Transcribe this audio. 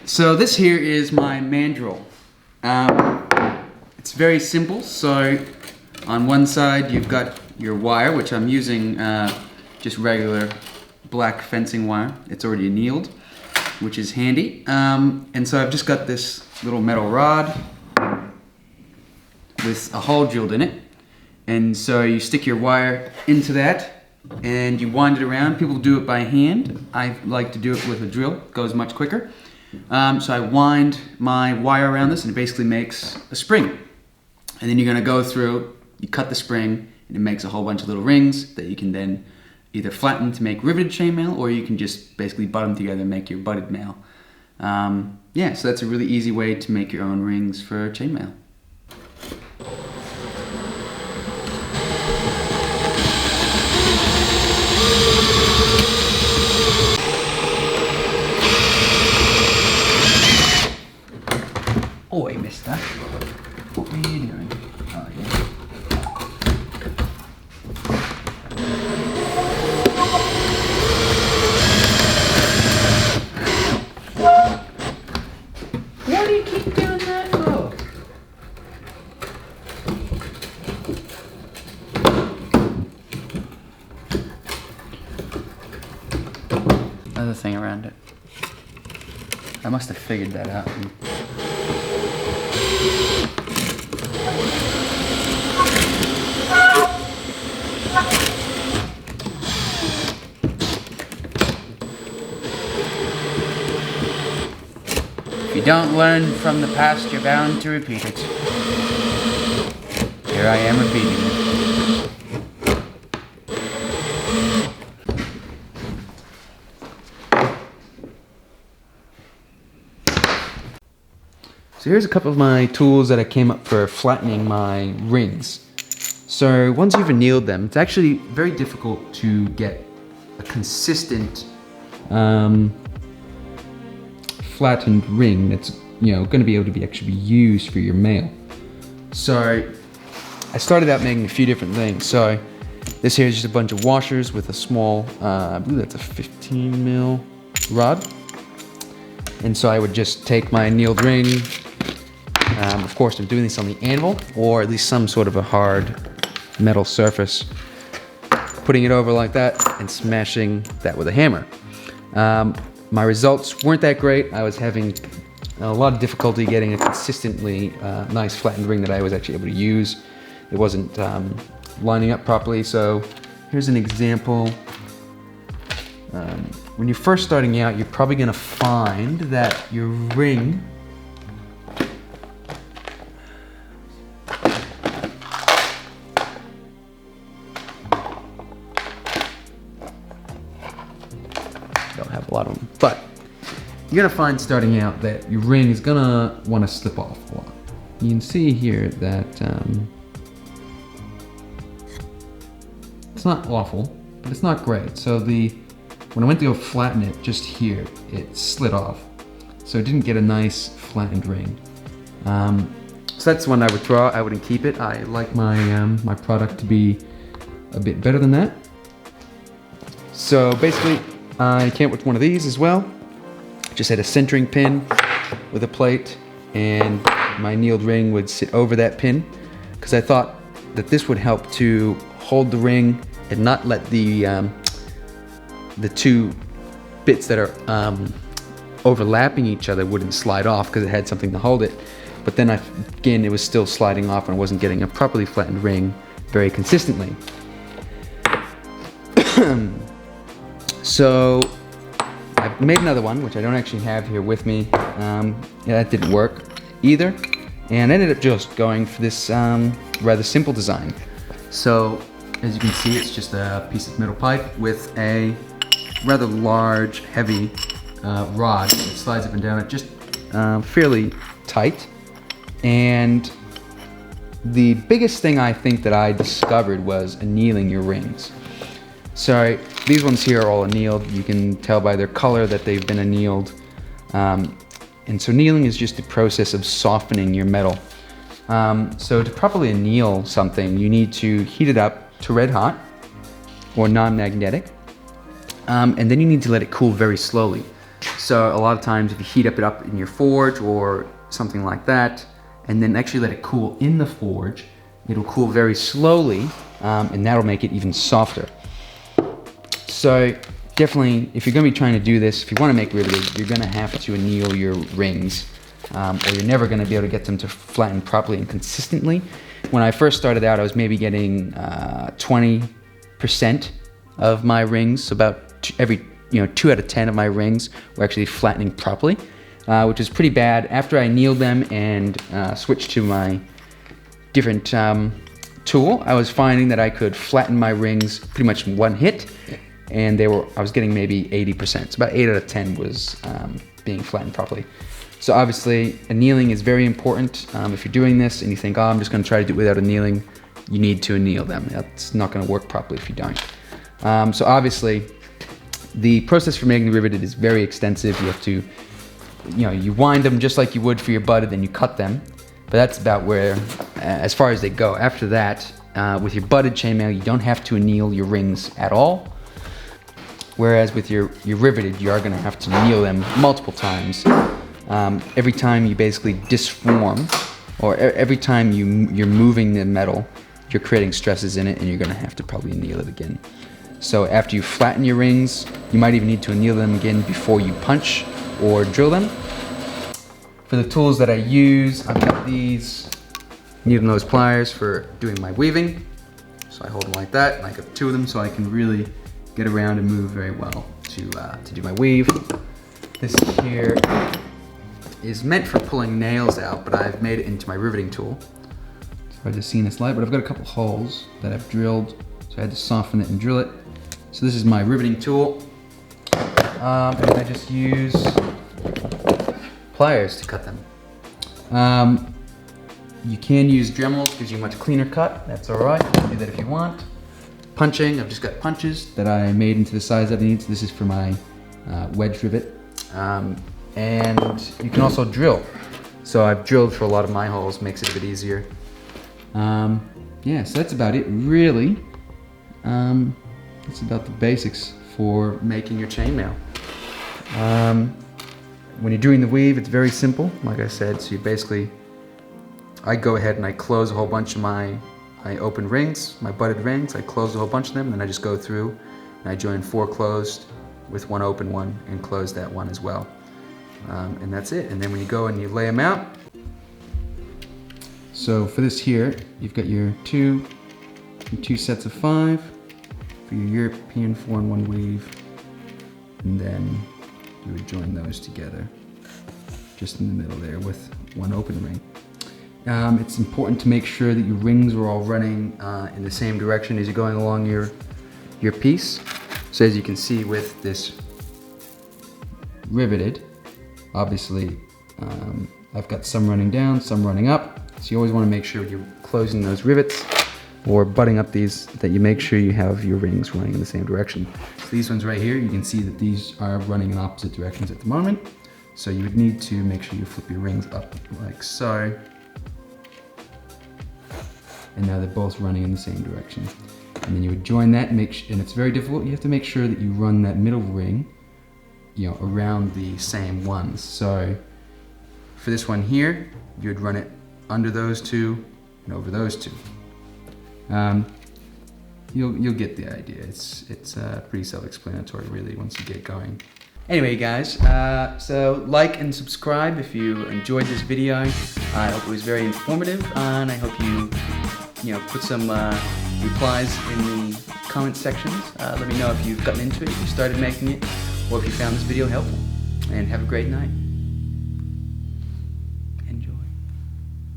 So this here is my mandrel. It's very simple. So on one side you've got your wire, which I'm using just regular black fencing wire. It's already annealed, which is handy. And so I've just got this little metal rod with a hole drilled in it. And so you stick your wire into that and you wind it around. People do it by hand. I like to do it with a drill. It goes much quicker. So I wind my wire around this and it basically makes a spring. And then you're going to go through, you cut the spring, and it makes a whole bunch of little rings that you can then either flatten to make riveted chainmail, or you can just basically butt them together and make your butted mail. Yeah, so that's a really easy way to make your own rings for chainmail. Oi, mister. What were you doing? Oh, yeah. Why do you keep doing that for? Another thing around it. I must have figured that out. If you don't learn from the past, you're bound to repeat it. Here I am repeating it. So here's a couple of my tools that I came up for flattening my rings. So once you've annealed them, it's actually very difficult to get a consistent flattened ring that's going to be able to be actually used for your mail. So I started out making a few different things. So this here is just a bunch of washers with a small, I believe that's a 15 mil rod. And so I would just take my annealed ring. Of course, I'm doing this on the anvil, or at least some sort of a hard metal surface. Putting it over like that and smashing that with a hammer. My results weren't that great. I was having a lot of difficulty getting a consistently nice flattened ring that I was actually able to use. It wasn't lining up properly. So here's an example. When you're first starting out, you're probably going to find that your ring don't have a lot of them, but you're gonna find starting out that your ring is gonna want to slip off a lot. You can see here that it's not awful, but it's not great. So when I went to go flatten it just here, it slid off. So it didn't get a nice flattened ring. So that's one I would throw out. I wouldn't keep it. I like my my product to be a bit better than that. So basically, I came up with one of these as well. Just had a centering pin with a plate, and my annealed ring would sit over that pin, because I thought that this would help to hold the ring and not let the two bits that are overlapping each other wouldn't slide off, because it had something to hold it. But then again, it was still sliding off, and I wasn't getting a properly flattened ring very consistently. So I've made another one, which I don't actually have here with me. Yeah, that didn't work either. And I ended up just going for this rather simple design. So as you can see, it's just a piece of metal pipe with a rather large, heavy rod that slides up and down it, just fairly tight. And the biggest thing I think that I discovered was annealing your rings. So these ones here are all annealed. You can tell by their color that they've been annealed. And so annealing is just the process of softening your metal. So to properly anneal something, you need to heat it up to red hot or non-magnetic. And then you need to let it cool very slowly. So a lot of times if you heat it up in your forge or something like that, and then actually let it cool in the forge, it'll cool very slowly, and that'll make it even softer. So definitely, if you're gonna be trying to do this, if you wanna make riveted, you're gonna have to anneal your rings, or you're never gonna be able to get them to flatten properly and consistently. When I first started out, I was maybe getting 20% of my rings, so about 2 out of 10 of my rings were actually flattening properly, which is pretty bad. After I annealed them and switched to my different tool, I was finding that I could flatten my rings pretty much in one hit, and I was getting maybe 80%. So about 8 out of 10 was being flattened properly. So obviously, annealing is very important. If you're doing this and you think, oh, I'm just gonna try to do it without annealing, you need to anneal them. That's not gonna work properly if you don't. So obviously, the process for making riveted is very extensive. You have to, you wind them just like you would for your butted, then you cut them. But that's about where, as far as they go. After that, with your butted chainmail, you don't have to anneal your rings at all. Whereas with your riveted, you are gonna have to anneal them multiple times. Every time you basically disform, or every time you're moving the metal, you're creating stresses in it, and you're gonna have to probably anneal it again. So after you flatten your rings, you might even need to anneal them again before you punch or drill them. For the tools that I use, I've got these needle nose pliers for doing my weaving. So I hold them like that, and I got 2 of them so I can really get around and move very well to do my weave. This here is meant for pulling nails out, but I've made it into my riveting tool. So I just seen this light, but I've got a couple holes that I've drilled, so I had to soften it and drill it. So this is my riveting tool, and I just use pliers to cut them. You can use Dremels, gives you a much cleaner cut. That's all right, you can do that if you want. Punching, I've just got punches that I made into the size that I need. So this is for my wedge rivet. And you can also drill. So I've drilled for a lot of my holes, makes it a bit easier. Yeah, so that's about it, really. That's about the basics for making your chainmail. When you're doing the weave, it's very simple, like I said. So you basically, I go ahead and I close a whole bunch of my open rings, my butted rings. I close a whole bunch of them, and then I just go through and I join 4 closed with 1 open one and close that one as well. And that's it. And then when you go and you lay them out, so for this here, you've got your two sets of 5 for your European 4-in-1 weave, and then you would join those together just in the middle there with 1 open ring. It's important to make sure that your rings are all running in the same direction as you're going along your piece. So as you can see with this riveted, obviously I've got some running down, some running up. So you always want to make sure you're closing those rivets or butting up these, that you make sure you have your rings running in the same direction. So these ones right here, you can see that these are running in opposite directions at the moment. So you would need to make sure you flip your rings up like so. And now they're both running in the same direction. And then you would join that, and it's very difficult. You have to make sure that you run that middle ring, around the same ones. So for this one here, you would run it under those 2 and over those 2. You'll get the idea. It's pretty self-explanatory, really, once you get going. Anyway, guys, so like and subscribe if you enjoyed this video. I hope it was very informative, and I hope you put some replies in the comment sections. Let me know if you've gotten into it, if you started making it, or if you found this video helpful. And have a great night.